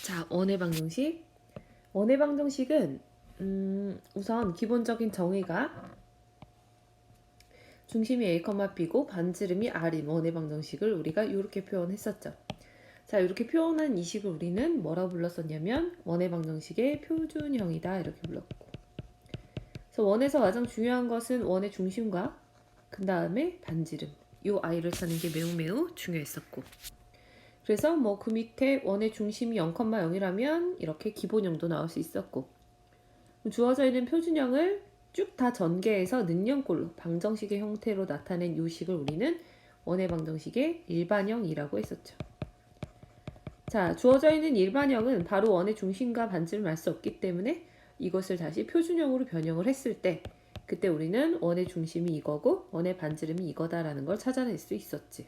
자, 원의 방정식. 원의 방정식은 우선 기본적인 정의가 중심이 A, B고 반지름이 R인 원의 방정식을 우리가 이렇게 표현했었죠. 자, 이렇게 표현한 이 식을 우리는 뭐라고 불렀었냐면 원의 방정식의 표준형이다 이렇게 불렀고, 그래서 원에서 가장 중요한 것은 원의 중심과 그 다음에 반지름, 이 아이를 찾는 게 매우 중요했었고, 그래서 뭐 그 밑에 원의 중심이 0,0이라면 이렇게 기본형도 나올 수 있었고, 주어져 있는 표준형을 쭉 다 전개해서 는형꼴로 방정식의 형태로 나타낸 이 식을 우리는 원의 방정식의 일반형이라고 했었죠. 자, 주어져 있는 일반형은 바로 원의 중심과 반지름을 알 수 없기 때문에 이것을 다시 표준형으로 변형을 했을 때 그때 우리는 원의 중심이 이거고 원의 반지름이 이거다라는 걸 찾아낼 수 있었지.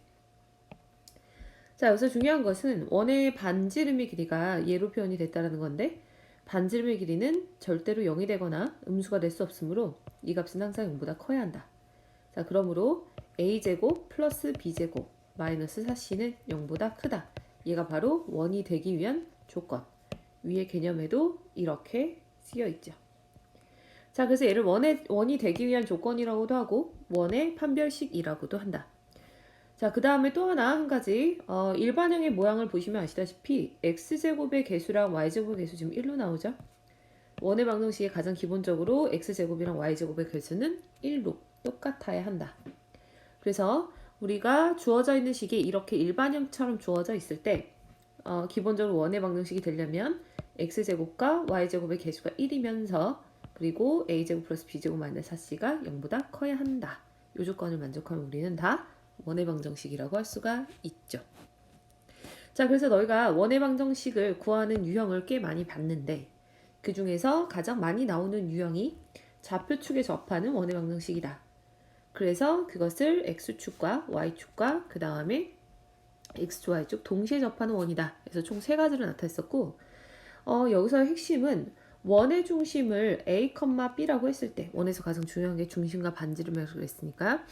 자, 여기서 중요한 것은 원의 반지름의 길이가 얘로 표현이 됐다는 건데, 반지름의 길이는 절대로 0이 되거나 음수가 될 수 없으므로 이 값은 항상 0보다 커야 한다. 자, 그러므로 a제곱 플러스 b제곱 마이너스 4c는 0보다 크다. 얘가 바로 원이 되기 위한 조건. 위의 개념에도 이렇게 쓰여 있죠. 자, 그래서 얘를 원이 되기 위한 조건이라고도 하고 원의 판별식이라고도 한다. 자, 그 다음에 또 하나 한 가지 일반형의 모양을 보시면 아시다시피 x제곱의 개수랑 y제곱의 개수 지금 1로 나오죠. 원의 방정식에 가장 기본적으로 x제곱이랑 y제곱의 개수는 1로 똑같아야 한다. 그래서 우리가 주어져 있는 식이 이렇게 일반형처럼 주어져 있을 때 기본적으로 원의 방정식이 되려면 x제곱과 y제곱의 개수가 1이면서 그리고 a제곱 플러스 b제곱 마이너스 4c가 0보다 커야 한다. 이 조건을 만족하면 우리는 다 원의 방정식이라고 할 수가 있죠. 자, 그래서 너희가 원의 방정식을 구하는 유형을 꽤 많이 봤는데 그 중에서 가장 많이 나오는 유형이 좌표축에 접하는 원의 방정식이다. 그래서 그것을 x축과 y축과 그 다음에 x축, y축 동시에 접하는 원이다. 그래서 총 3가지로 나타냈었고, 여기서의 핵심은 원의 중심을 a, b라고 했을 때, 원에서 가장 중요한 게 중심과 반지름이라고 그랬으니까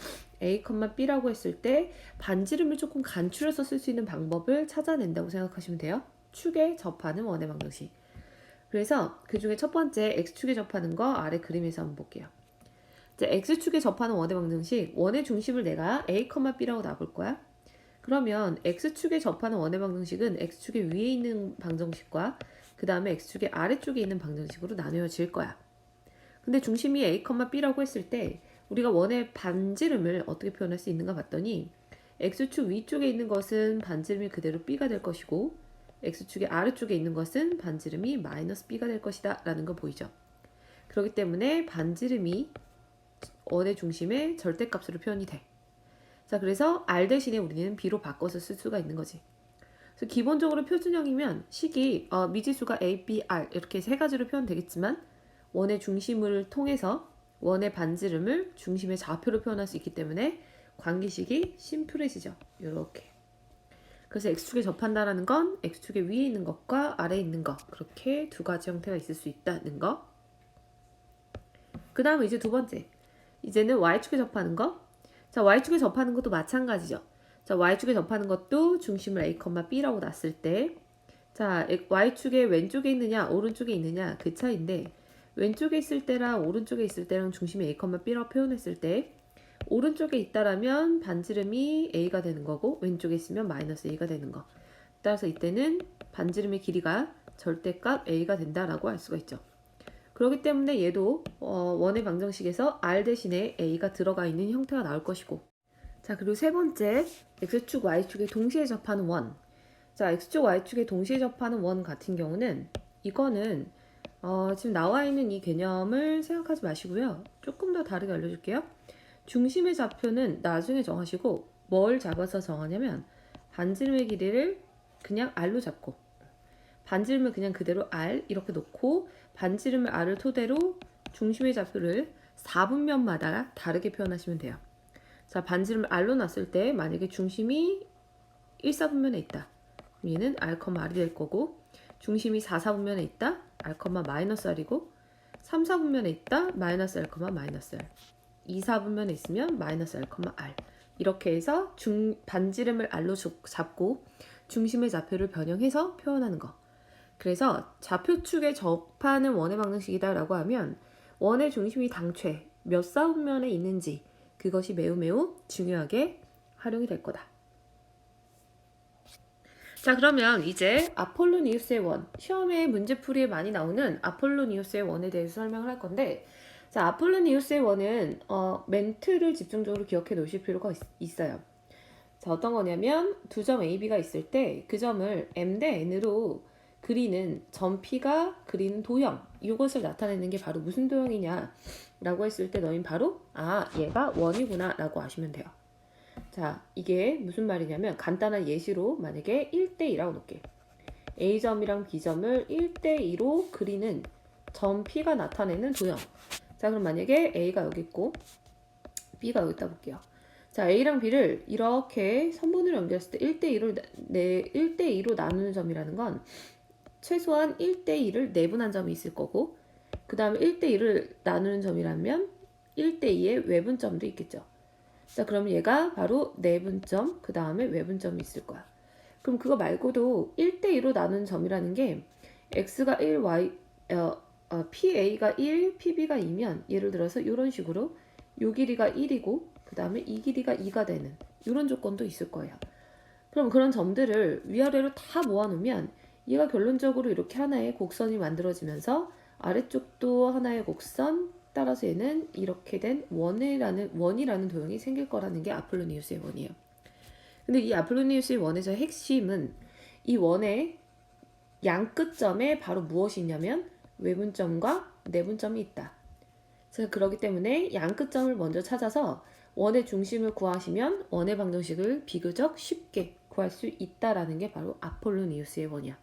a, b라고 했을 때 반지름을 조금 간추려서 쓸 수 있는 방법을 찾아낸다고 생각하시면 돼요. 축에 접하는 원의 방정식. 그래서 그 중에 첫 번째 x축에 접하는 거 아래 그림에서 한번 볼게요. 자, x축에 접하는 원의 방정식, 원의 중심을 내가 a, b라고 놔볼 거야. 그러면 x축에 접하는 원의 방정식은 x축의 위에 있는 방정식과 그 다음에 x축의 아래쪽에 있는 방정식으로 나누어질 거야. 근데 중심이 a, b라고 했을 때 우리가 원의 반지름을 어떻게 표현할 수 있는가 봤더니 x축 위쪽에 있는 것은 반지름이 그대로 b가 될 것이고 x축의 아래쪽에 있는 것은 반지름이 마이너스 b가 될 것이다 라는 거 보이죠. 그렇기 때문에 반지름이 원의 중심의 절대값으로 표현이 돼. 자, 그래서 r 대신에 우리는 b로 바꿔서 쓸 수가 있는 거지. 그래서 기본적으로 표준형이면 식이 미지수가 a, b, r 이렇게 3가지로 표현되겠지만 원의 중심을 통해서 원의 반지름을 중심의 좌표로 표현할 수 있기 때문에 관계식이 심플해지죠. 이렇게. 그래서 x축에 접한다라는 건 x축의 위에 있는 것과 아래에 있는 것, 그렇게 2가지 형태가 있을 수 있다는 거. 그 다음에 이제 두 번째, 이제는 y축에 접하는 거. 자, y축에 접하는 것도 마찬가지죠. 자, y축에 접하는 것도 중심을 a, b라고 놨을 때, 자, y축의 왼쪽에 있느냐 오른쪽에 있느냐 그 차이인데, 왼쪽에 있을 때랑 오른쪽에 있을 때랑 중심이 a, b라고 표현했을 때 오른쪽에 있다라면 반지름이 a가 되는 거고 왼쪽에 있으면 마이너스 a가 되는 거. 따라서 이때는 반지름의 길이가 절대값 a가 된다라고 할 수가 있죠. 그렇기 때문에 얘도 원의 방정식에서 r 대신에 a가 들어가 있는 형태가 나올 것이고, 자, 그리고 세 번째 x축, y축에 동시에 접하는 원. 자, x축, y축에 동시에 접하는 원 같은 경우는 이거는 지금 나와 있는 이 개념을 생각하지 마시고요. 조금 더 다르게 알려줄게요. 중심의 좌표는 나중에 정하시고 뭘 잡아서 정하냐면 반지름의 길이를 그냥 r로 잡고 반지름을 그냥 그대로 r 이렇게 놓고 반지름을 r을 토대로 중심의 좌표를 4분면마다 다르게 표현하시면 돼요. 자, 반지름을 r로 놨을 때 만약에 중심이 1, 4분면에 있다. 얘는 r, r이 될 거고, 중심이 4, 4분면에 있다. r, 마이너스 r이고, 3, 4분면에 있다. 마이너스 r, 마이너스 r. 2, 4분면에 있으면 마이너스 r, r. 이렇게 해서 반지름을 r로 잡고 중심의 좌표를 변형해서 표현하는 거. 그래서 좌표축에 접하는 원의 방정식이다 라고 하면 원의 중심이 당최 몇 사분면에 있는지 그것이 매우 매우 중요하게 활용이 될 거다. 자, 그러면 이제 아폴로니우스의 원, 시험에 문제풀이에 많이 나오는 아폴로니우스의 원에 대해서 설명을 할 건데, 자, 아폴로니우스의 원은 멘트를 집중적으로 기억해 놓으실 필요가 있어요. 자, 어떤 거냐면 두 점 A, B가 있을 때 그 점을 M 대 N으로 그리는 점 P가 그리는 도형, 이것을 나타내는 게 바로 무슨 도형이냐 라고 했을 때 너희는 바로 얘가 원이구나 라고 아시면 돼요. 자, 이게 무슨 말이냐면 간단한 예시로 만약에 1대2라고 놓을게. A점이랑 B점을 1대2로 그리는 점 P가 나타내는 도형. 자, 그럼 만약에 A가 여기 있고 B가 여기 있다 볼게요. 자, A랑 B를 이렇게 선분으로 연결했을 때 1대2로 나누는 점이라는 건 최소한 1대2를 내분한 점이 있을 거고, 그 다음에 1대2를 나누는 점이라면 1대2의 외분점도 있겠죠. 자, 그럼 얘가 바로 내분점, 그 다음에 외분점이 있을 거야. 그럼 그거 말고도 1대2로 나누는 점이라는 게 x가 1, PA가 1, PB가 2면 예를 들어서 이런 식으로 요 길이가 1이고 그 다음에 이 길이가 2가 되는 이런 조건도 있을 거예요. 그럼 그런 점들을 위아래로 다 모아놓으면 얘가 결론적으로 이렇게 하나의 곡선이 만들어지면서 아래쪽도 하나의 곡선, 따라서 얘는 이렇게 된 원이라는 도형이 생길 거라는 게 아폴로니우스의 원이에요. 근데 이 아폴로니우스의 원에서 핵심은 이 원의 양 끝점에 바로 무엇이 있냐면 외분점과 내분점이 있다. 그래서 그렇기 때문에 양 끝점을 먼저 찾아서 원의 중심을 구하시면 원의 방정식을 비교적 쉽게 구할 수 있다라는 게 바로 아폴로니우스의 원이야.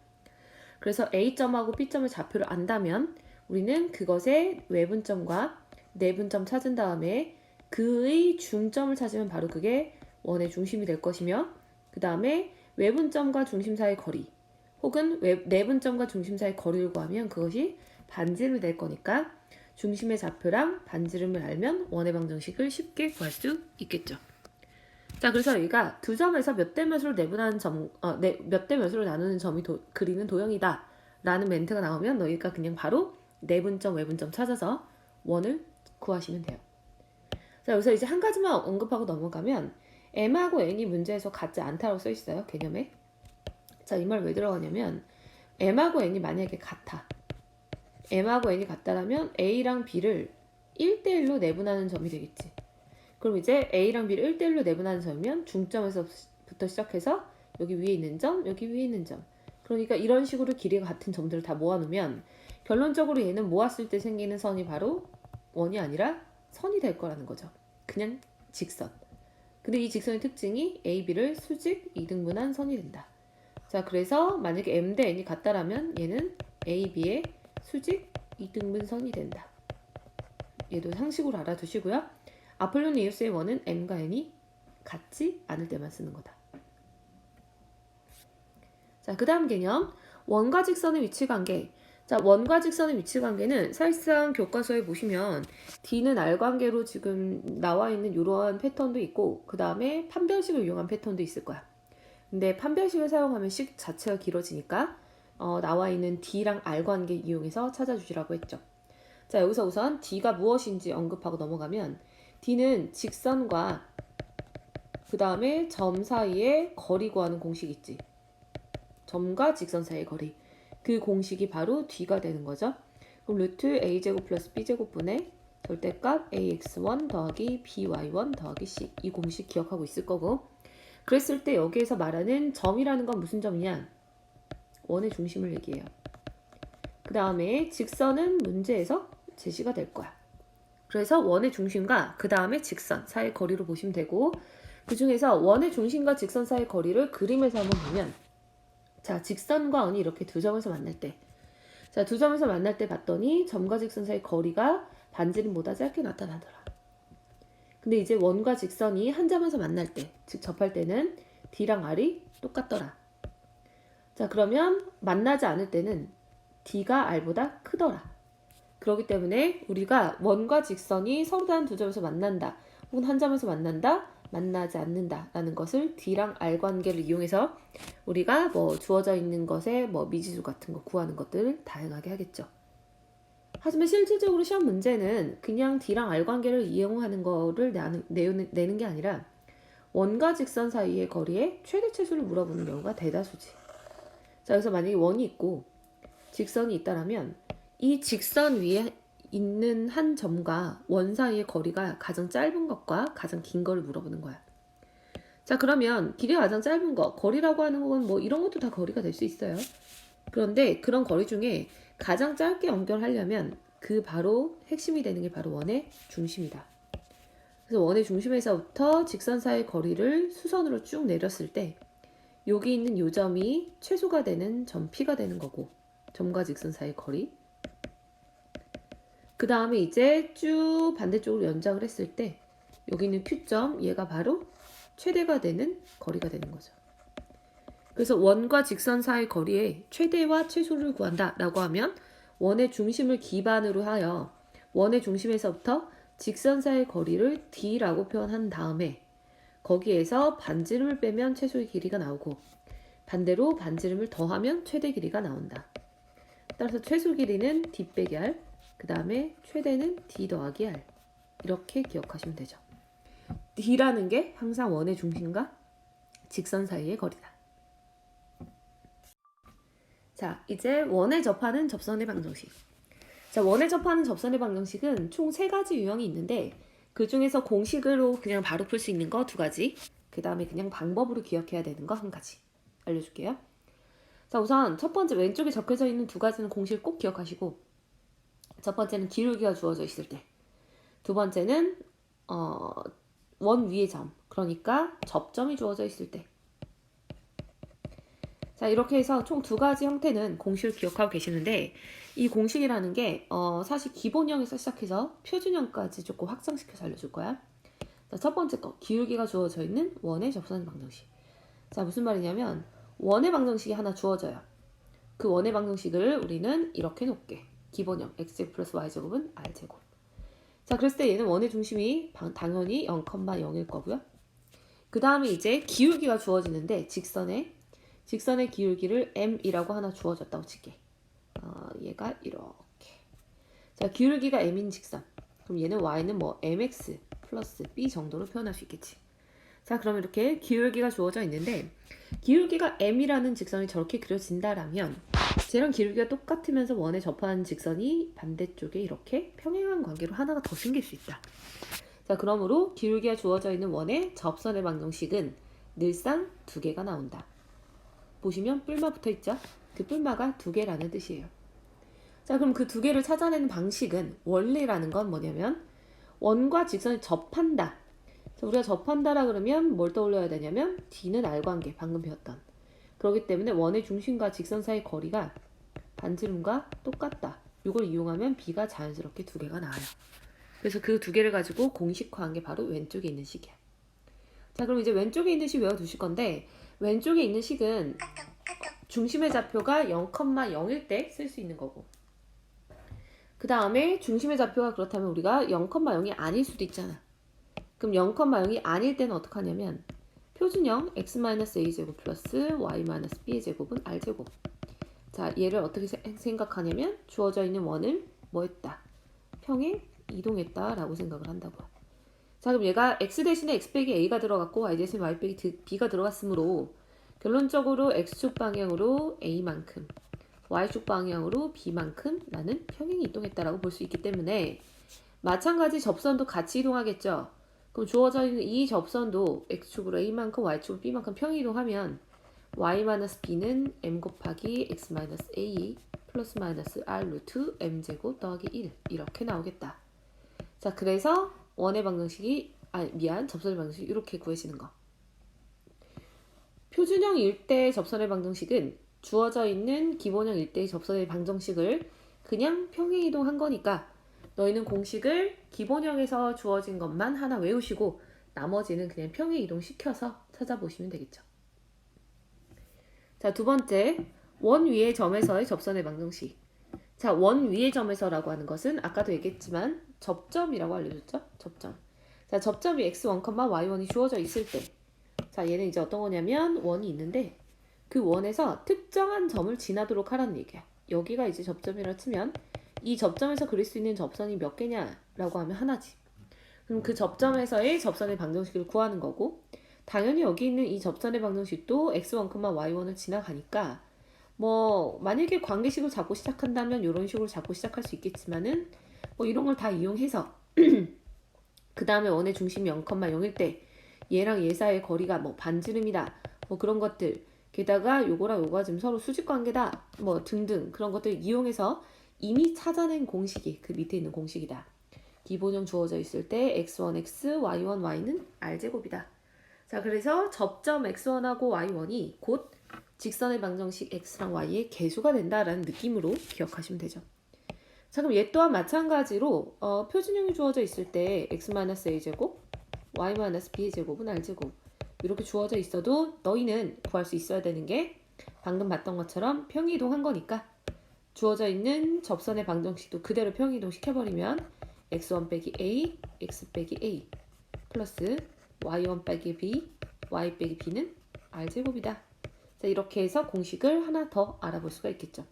그래서 A점하고 B점의 좌표를 안다면 우리는 그것의 외분점과 내분점 찾은 다음에 그의 중점을 찾으면 바로 그게 원의 중심이 될 것이며, 그 다음에 외분점과 중심 사이의 거리 혹은 내분점과 중심 사이의 거리를 구하면 그것이 반지름이 될 거니까 중심의 좌표랑 반지름을 알면 원의 방정식을 쉽게 구할 수 있겠죠. 자, 그래서 여기가 두 점에서 몇 대 몇으로 내분하는 몇 대 몇으로 나누는 점이 그리는 도형이다 라는 멘트가 나오면 너희가 그냥 바로 내분점, 외분점 찾아서 원을 구하시면 돼요. 자, 여기서 이제 한 가지만 언급하고 넘어가면 M하고 N이 문제에서 같지 않다고 써 있어요, 개념에. 자, 이 말 왜 들어가냐면 M하고 N이 만약에 같아. M하고 N이 같다라면 A랑 B를 1대1로 내분하는 점이 되겠지. 그럼 이제 A랑 B를 1대1로 내분하는 점이면 중점에서부터 시작해서 여기 위에 있는 점, 여기 위에 있는 점. 그러니까 이런 식으로 길이가 같은 점들을 다 모아놓으면 결론적으로 얘는 모았을 때 생기는 선이 바로 원이 아니라 선이 될 거라는 거죠. 그냥 직선. 근데 이 직선의 특징이 A, B를 수직 이등분한 선이 된다. 자, 그래서 만약에 M 대 N이 같다라면 얘는 A, B의 수직 이등분 선이 된다. 얘도 상식으로 알아두시고요. 아폴로니우스의 원은 M과 N이 같지 않을 때만 쓰는 거다. 자, 그 다음 개념, 원과 직선의 위치 관계. 자, 원과 직선의 위치 관계는 사실상 교과서에 보시면 D는 R 관계로 지금 나와 있는 이러한 패턴도 있고, 그 다음에 판별식을 이용한 패턴도 있을 거야. 근데 판별식을 사용하면 식 자체가 길어지니까 나와 있는 D랑 R 관계 이용해서 찾아주시라고 했죠. 자, 여기서 우선 D가 무엇인지 언급하고 넘어가면 D는 직선과 그 다음에 점 사이의 거리 구하는 공식 있지. 점과 직선 사이의 거리. 그 공식이 바로 D가 되는 거죠. 그럼 루트 A제곱 플러스 B제곱분의 절대값 AX1 더하기 BY1 더하기 C. 이 공식 기억하고 있을 거고. 그랬을 때 여기에서 말하는 점이라는 건 무슨 점이냐? 원의 중심을 얘기해요. 그 다음에 직선은 문제에서 제시가 될 거야. 그래서 원의 중심과 그 다음에 직선 사이의 거리로 보시면 되고, 그 중에서 원의 중심과 직선 사이의 거리를 그림에서 한번 보면, 자, 직선과 원이 이렇게 두 점에서 만날 때, 자, 두 점에서 만날 때 봤더니 점과 직선 사이의 거리가 반지름보다 짧게 나타나더라. 근데 이제 원과 직선이 한 점에서 만날 때, 즉 접할 때는 D랑 R이 똑같더라. 자, 그러면 만나지 않을 때는 D가 R보다 크더라. 그렇기 때문에 우리가 원과 직선이 서로 다른 두 점에서 만난다, 혹은 한 점에서 만난다, 만나지 않는다라는 것을 D랑 R 관계를 이용해서 우리가 뭐 주어져 있는 것에 뭐 미지수 같은 거 구하는 것들을 다양하게 하겠죠. 하지만 실질적으로 시험 문제는 그냥 D랑 R 관계를 이용하는 거를 내는 게 아니라 원과 직선 사이의 거리의 최대 최소를 물어보는 경우가 대다수지. 자, 그래서 만약에 원이 있고 직선이 있다라면 이 직선 위에 있는 한 점과 원 사이의 거리가 가장 짧은 것과 가장 긴 거를 물어보는 거야. 자, 그러면 길이가 가장 짧은 거, 거리라고 하는 건 뭐 이런 것도 다 거리가 될 수 있어요. 그런데 그런 거리 중에 가장 짧게 연결하려면 그 바로 핵심이 되는 게 바로 원의 중심이다. 그래서 원의 중심에서부터 직선 사이의 거리를 수선으로 쭉 내렸을 때 여기 있는 요 점이 최소가 되는 점 P가 되는 거고, 점과 직선 사이의 거리. 그 다음에 이제 쭉 반대쪽으로 연장을 했을 때 여기 있는 Q점, 얘가 바로 최대가 되는 거리가 되는 거죠. 그래서 원과 직선 사이의 거리의 최대와 최소를 구한다 라고 하면 원의 중심을 기반으로 하여 원의 중심에서부터 직선 사이의 거리를 D라고 표현한 다음에 거기에서 반지름을 빼면 최소의 길이가 나오고 반대로 반지름을 더하면 최대 길이가 나온다. 따라서 최소 길이는 D 빼기 R, 그 다음에 최대는 D 더하기 R. 이렇게 기억하시면 되죠. D라는 게 항상 원의 중심과 직선 사이의 거리다. 자, 이제 원에 접하는 접선의 방정식. 자, 원에 접하는 접선의 방정식은 총 3가지 유형이 있는데 그 중에서 공식으로 그냥 바로 풀 수 있는 거 2가지, 그 다음에 그냥 방법으로 기억해야 되는 거 1가지 알려줄게요. 자, 우선 첫 번째 왼쪽에 적혀져 있는 2가지는 공식을 꼭 기억하시고, 첫 번째는 기울기가 주어져 있을 때, 두 번째는 원 위의 점, 그러니까 접점이 주어져 있을 때. 자, 이렇게 해서 총 2가지 형태는 공식을 기억하고 계시는데 이 공식이라는 게 사실 기본형에서 시작해서 표준형까지 조금 확장시켜서 알려줄 거야. 자, 첫 번째 거, 기울기가 주어져 있는 원의 접선 방정식. 자, 무슨 말이냐면 원의 방정식이 하나 주어져요. 그 원의 방정식을 우리는 이렇게 놓게. 기본형 x제곱 플러스 y제곱은 r제곱. 자, 그랬을 때 얘는 원의 중심이 당연히 0,0일 거고요. 그 다음에 이제 기울기가 주어지는데 직선의 기울기를 m이라고 하나 주어졌다고 칠게. 얘가 이렇게. 자, 기울기가 m인 직선. 그럼 얘는 y는 뭐 mx 플러스 b 정도로 표현할 수 있겠지. 자, 그러면 이렇게 기울기가 주어져 있는데 기울기가 m이라는 직선이 저렇게 그려진다라면 쟤랑 기울기가 똑같으면서 원에 접하는 직선이 반대쪽에 이렇게 평행한 관계로 하나가 더 생길 수 있다. 자, 그러므로 기울기가 주어져 있는 원의 접선의 방정식은 늘상 2개가 나온다. 보시면 뿔마 붙어 있죠? 그 뿔마가 2개라는 뜻이에요. 자, 그럼 그 2개를 찾아내는 방식은, 원리라는 건 뭐냐면 원과 직선이 접한다. 자, 우리가 접한다라 그러면 뭘 떠올려야 되냐면 D는 R 관계, 방금 배웠던. 그렇기 때문에 원의 중심과 직선 사이 거리가 반지름과 똑같다. 이걸 이용하면 B가 자연스럽게 2개가 나와요. 그래서 그 2개를 가지고 공식화한 게 바로 왼쪽에 있는 식이야. 자, 그럼 이제 왼쪽에 있는 식 외워두실 건데 왼쪽에 있는 식은 중심의 좌표가 0,0일 때 쓸 수 있는 거고, 그 다음에 중심의 좌표가 그렇다면 우리가 0,0이 아닐 수도 있잖아. 그럼 0,0이 아닐 때는 어떻게 하냐면 표준형 x-a제곱 플러스 y-b의 제곱은 r제곱. 자, 얘를 어떻게 생각하냐면 주어져 있는 원을 뭐 했다? 평행 이동했다 라고 생각을 한다고요. 자, 그럼 얘가 x 대신에 x 빼기 a가 들어갔고 y 대신에 y 빼기 b가 들어갔으므로 결론적으로 x축 방향으로 a만큼 y축 방향으로 b만큼 나는 평행이 이동했다라고 볼 수 있기 때문에 마찬가지 접선도 같이 이동하겠죠. 그럼 주어져 있는 이 접선도 x축으로 a만큼 y축으로 b만큼 평행 이동하면 y-b는 m 곱하기 x-a 플러스 마이너스 r 루트 m제곱 더하기 1 이렇게 나오겠다. 자, 그래서 원의 방정식이 접선의 방정식이 이렇게 구해지는 거. 표준형 일대의 접선의 방정식은 주어져 있는 기본형 일대의 접선의 방정식을 그냥 평행 이동한 거니까 너희는 공식을 기본형에서 주어진 것만 하나 외우시고 나머지는 그냥 평행 이동시켜서 찾아보시면 되겠죠. 자, 두 번째, 원 위의 점에서의 접선의 방정식. 자, 원 위의 점에서라고 하는 것은 아까도 얘기했지만 접점이라고 알려줬죠? 접점. 자, 접점이 x1, y1이 주어져 있을 때, 자, 얘는 이제 어떤 거냐면 원이 있는데 그 원에서 특정한 점을 지나도록 하라는 얘기야. 여기가 이제 접점이라 치면 이 접점에서 그릴 수 있는 접선이 몇 개냐라고 하면 하나지. 그럼 그 접점에서의 접선의 방정식을 구하는 거고, 당연히 여기 있는 이 접선의 방정식도 x1, y1을 지나가니까 뭐 만약에 관계식을 잡고 시작한다면 이런 식으로 잡고 시작할 수 있겠지만은 뭐 이런 걸 다 이용해서 그 다음에 원의 중심이 0,0일 때 얘랑 얘 사이의 거리가 뭐 반지름이다 뭐 그런 것들, 게다가 요거랑 요거가 지금 서로 수직 관계다 뭐 등등 그런 것들 이용해서 이미 찾아낸 공식이 그 밑에 있는 공식이다. 기본형 주어져 있을 때 x1x, y1, y는 r제곱이다. 자, 그래서 접점 x1하고 y1이 곧 직선의 방정식 x랑 y의 개수가 된다라는 느낌으로 기억하시면 되죠. 자, 그럼 얘 또한 마찬가지로 표준형이 주어져 있을 때 x-a제곱, y-b의 제곱은 r제곱 이렇게 주어져 있어도 너희는 구할 수 있어야 되는 게 방금 봤던 것처럼 평이이동한 거니까 주어져 있는 접선의 방정식도 그대로 평이이동 시켜버리면 x1 빼기 a, x 빼기 a 플러스 y1 빼기 b, y 빼기 b는 r제곱이다. 자, 이렇게 해서 공식을 하나 더 알아볼 수가 있겠죠.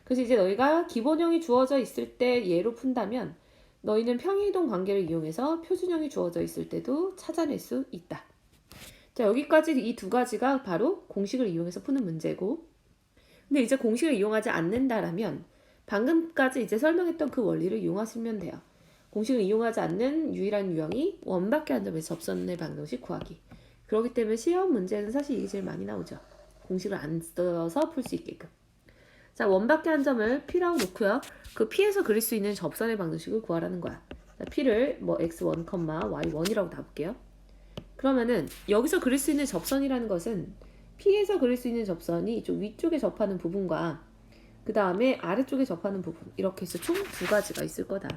그래서 이제 너희가 기본형이 주어져 있을 때 얘로 푼다면 너희는 평이이동 관계를 이용해서 표준형이 주어져 있을 때도 찾아낼 수 있다. 자, 여기까지 이 두 가지가 바로 공식을 이용해서 푸는 문제고, 근데 이제 공식을 이용하지 않는다라면 방금까지 이제 설명했던 그 원리를 이용하시면 돼요. 공식을 이용하지 않는 유일한 유형이 원밖에 한 점에서 접선의 방정식 구하기. 그렇기 때문에 시험 문제는 사실 이게 제일 많이 나오죠. 공식을 안 써서 풀 수 있게끔. 자, 원밖에 한 점을 P라고 놓고요. 그 P에서 그릴 수 있는 접선의 방정식을 구하라는 거야. 자, P를 뭐 x1, y1이라고 놔볼게요. 그러면은 여기서 그릴 수 있는 접선이라는 것은 P에서 그릴 수 있는 접선이 좀 위쪽에 접하는 부분과 그 다음에 아래쪽에 접하는 부분 이렇게 해서 총 두 가지가 있을 거다.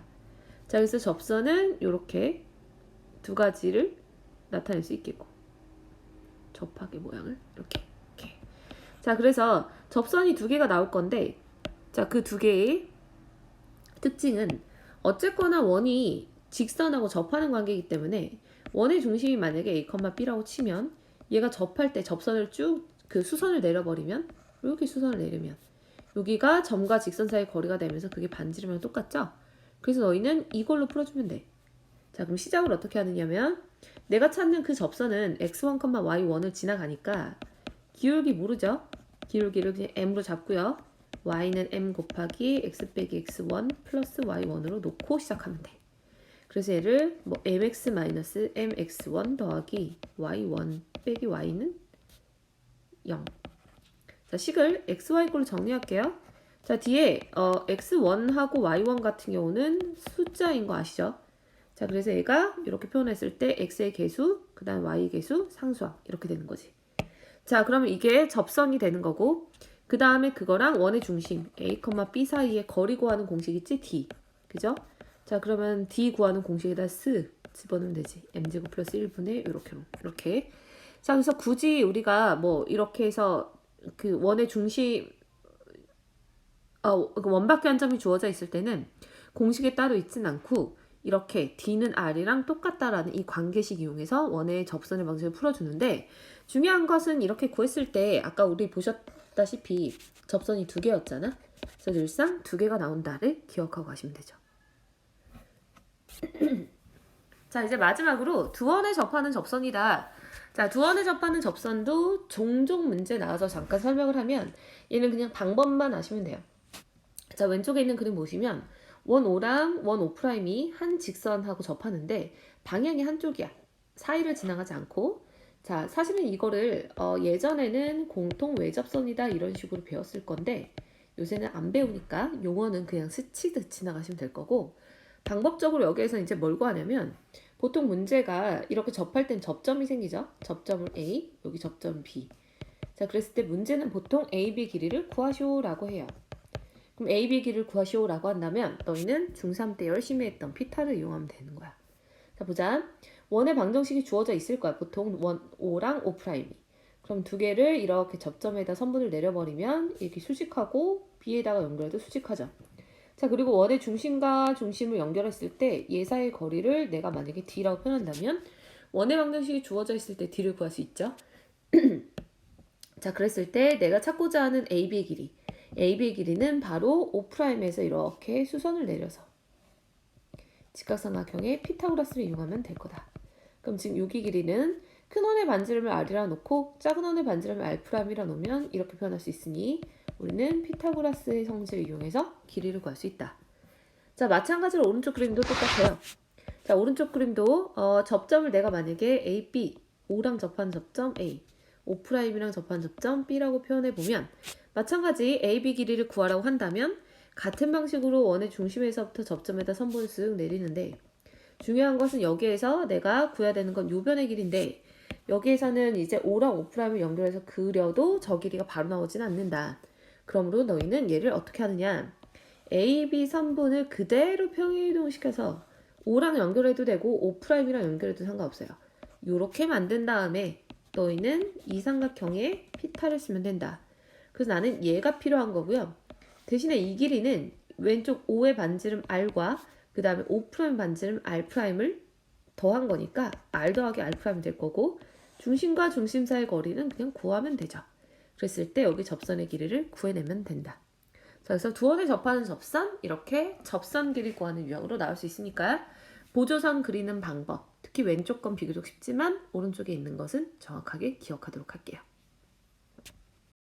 자, 그래서 접선은 이렇게 두 가지를 나타낼 수 있겠고 접하의 모양을 이렇게. 자, 그래서 접선이 두 개가 나올 건데, 자, 그 두 개의 특징은 어쨌거나 원이 직선하고 접하는 관계이기 때문에 원의 중심이 만약에 a, b라고 치면 얘가 접할 때 접선을 쭉 그 수선을 내려버리면 이렇게 수선을 내리면 여기가 점과 직선 사이의 거리가 되면서 그게 반지름이랑 똑같죠? 그래서 너희는 이걸로 풀어주면 돼. 자, 그럼 시작을 어떻게 하느냐면 내가 찾는 그 접선은 x1, y1을 지나가니까 기울기 모르죠? 기울기를 그냥 m으로 잡고요. y는 m 곱하기 x 빼기 x1 플러스 y1으로 놓고 시작하면 돼. 그래서 얘를 뭐 mx 마이너스 mx1 더하기 y1 빼기 y는 0. 자, 식을 xy꼴로 정리할게요. 자, 뒤에 x1하고 y1 같은 경우는 숫자인 거 아시죠? 자, 그래서 얘가 이렇게 표현했을 때 x의 개수, 그 다음 y의 개수, 상수항 이렇게 되는 거지. 자, 그러면 이게 접선이 되는 거고, 그 다음에 그거랑 원의 중심 a, b 사이에 거리 구하는 공식 있지? d. 그죠? 자, 그러면 d 구하는 공식에다 스 집어넣으면 되지. m제곱 플러스 1분의 이렇게. 자, 그래서 굳이 우리가 뭐 이렇게 해서 그 원의 중심 원밖에 한 점이 주어져 있을 때는 공식에 따로 있진 않고 이렇게 D는 R이랑 똑같다라는 이 관계식 이용해서 원의 접선의 방식을 풀어주는데, 중요한 것은 이렇게 구했을 때 아까 우리 보셨다시피 접선이 두 개였잖아. 그래서 늘상 두 개가 나온다를 기억하고 가시면 되죠. 자, 이제 마지막으로 두 원에 접하는 접선이다. 자, 두 원에 접하는 접선도 종종 문제 나와서 잠깐 설명을 하면 얘는 그냥 방법만 아시면 돼요. 자, 왼쪽에 있는 그림 보시면 원 5랑 원 5'이 한 직선하고 접하는데 방향이 한쪽이야. 사이를 지나가지 않고. 자, 사실은 이거를 예전에는 공통 외접선이다 이런 식으로 배웠을 건데 요새는 안 배우니까 용어는 그냥 스치듯 지나가시면 될 거고, 방법적으로 여기에서 이제 뭘 구하냐면 보통 문제가 이렇게 접할 땐 접점이 생기죠. 접점을 A, 여기 접점 B. 자, 그랬을 때 문제는 보통 AB 길이를 구하시오라고 해요. 그럼 AB 길이를 구하시오라고 한다면 너희는 중3 때 열심히 했던 피타를 이용하면 되는 거야. 자, 보자. 원의 방정식이 주어져 있을 거야. 보통 원 5랑 5'이. 그럼 두 개를 이렇게 접점에다 선분을 내려버리면 이렇게 수직하고 B에다가 연결해도 수직하죠. 자, 그리고 원의 중심과 중심을 연결했을 때 얘 사이의 거리를 내가 만약에 d라고 표현한다면 원의 방정식이 주어져 있을 때 d를 구할 수 있죠. 자, 그랬을 때 내가 찾고자 하는 AB의 길이, AB의 길이는 바로 O'에서 이렇게 수선을 내려서 직각삼각형의 피타고라스를 이용하면 될 거다. 그럼 지금 여기 길이는 큰 원의 반지름을 R이라 놓고 작은 원의 반지름을 R'이라 놓으면 이렇게 표현할 수 있으니 우리는 피타고라스의 성질을 이용해서 길이를 구할 수 있다. 자, 마찬가지로 오른쪽 그림도 똑같아요. 자, 오른쪽 그림도 접점을 내가 만약에 A, B, O랑 접한 접점 A, O'이랑 접한 접점 B라고 표현해 보면 마찬가지 AB 길이를 구하라고 한다면 같은 방식으로 원의 중심에서부터 접점에다 선분을 쓱 내리는데 중요한 것은 여기에서 내가 구해야 되는 건 요 변의 길인데 여기에서는 이제 O랑 O'을 연결해서 그려도 저 길이가 바로 나오진 않는다. 그러므로 너희는 얘를 어떻게 하느냐? AB 선분을 그대로 평행이동시켜서 O랑 연결해도 되고 O'이랑 연결해도 상관없어요. 요렇게 만든 다음에 너희는 이 삼각형에 피타를 쓰면 된다. 그래서 나는 얘가 필요한 거고요. 대신에 이 길이는 왼쪽 O의 반지름 R과 그 다음에 O' 반지름 R'을 더한 거니까 R 더하기 R' 될 거고 중심과 중심 사이의 거리는 그냥 구하면 되죠. 그랬을 때 여기 접선의 길이를 구해내면 된다. 자, 그래서 두 원에 접하는 접선 이렇게 접선 길이 구하는 유형으로 나올 수 있으니까 보조선 그리는 방법 특히 왼쪽 건 비교적 쉽지만 오른쪽에 있는 것은 정확하게 기억하도록 할게요.